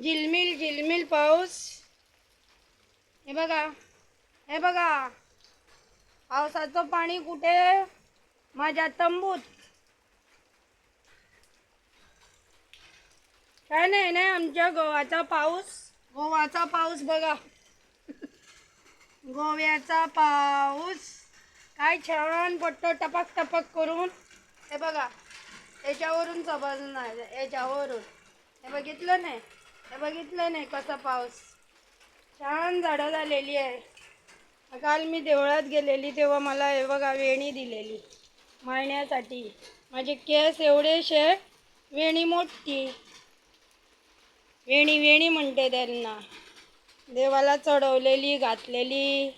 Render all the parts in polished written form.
झिलमिल झिलमिल पाऊस. हे बघा, हे बघा, पावसाचं पाणी कुठे? माझ्या तंबूत. काय नाही ना आमच्या गोवाचा पाऊस. गोवाचा पाऊस बघा. गोव्याचा पाऊस काय छान पडतो टपक टपक करून. हे बघा, याच्यावरून समजणार, याच्यावरून. हे बघितलं नाही? हे बघितलं नाही कसा पाऊस? छान झाडं झालेली आहे. काल मी देवळात गेलेली तेव्हा मला हे बघा वेणी दिलेली माळण्यासाठी. माझे केस एवढेशे, वेणी मोठी. वेणी वेणी म्हणते त्यांना. देवाला चढवलेली, घातलेली,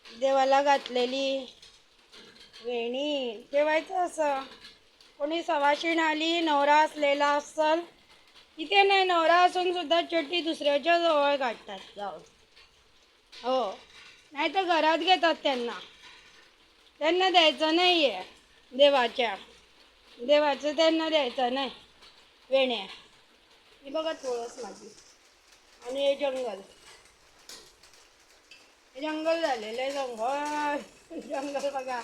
देवाला घातलेली वेणी ठेवायचं असं. कोणी सवाशीण आली, नवरा असलेला असल, इथे नाही नवरा असून सुद्धा चड्डी दुसऱ्याच्या जवळ काढतात जाऊन. हो, नाही तर घरात घेतात त्यांना. त्यांना द्यायचं नाही आहे देवाचं त्यांना द्यायचं नाही वेण्या. ही बघा थोडंच माझी. आणि हे जंगल, हे जंगल झालेलं आहे. जंगल जंगल बघा,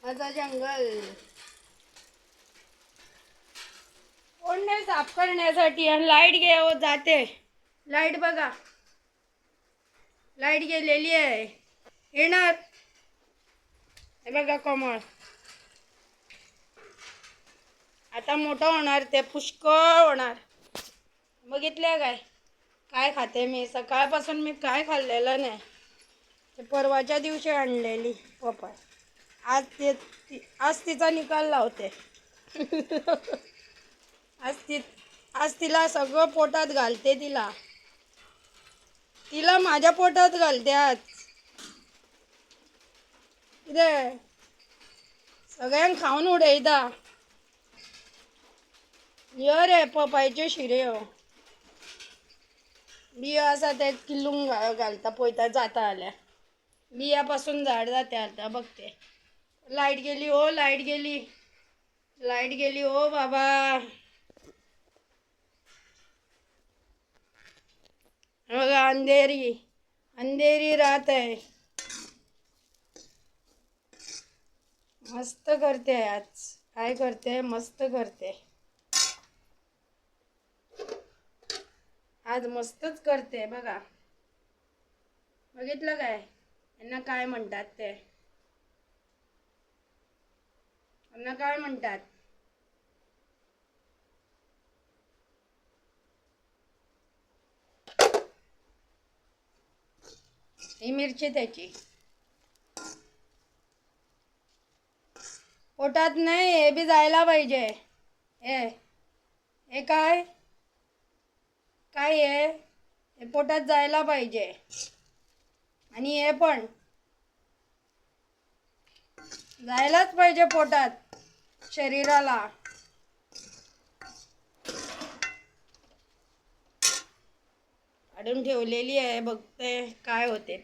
माझं जंगल. कोण नाही साफ करण्यासाठी. आणि लाईट जाते. लाईट बघा, लाईट गेलेली आहे. येणार. हे बघा कमळ आता मोठं होणार, ते पुष्कळ होणार. बघितलं काय? काय खाते मी? सकाळपासून मी काय खाल्लेलं नाही. ते परवाच्या दिवशी आणलेली पपई. आज तिचा निकाल लावते. आज तिला सगळं पोटात घालते. तिला माझ्या पोटात घालते आज. इथे सगळ्यांना खाऊन उडयता. ये रे पपायचे शिरे हो. बिया असा ते किल्लून घालता पोयता जाता आल्या. बियापासून झाड जाते आता बघते. लाईट गेली हो, लाईट गेली. लाईट गेली हो बाबा. बघा अंधेरी अंधेरी रात आहे. मस्त करते आज. काय करते? मस्त करते आज. मस्तच करते बघा. बघितलं काय? यांना काय म्हणतात ते? यांना काय म्हणतात? ही मिरची त्याची पोटात नाही. हे बी जायला पाहिजे. हे काय काय आहे? हे पोटात जायला पाहिजे. आणि हे पण जायलाच पाहिजे पोटात, शरीराला. काढून ठेवलेली आहे, बघते काय होते.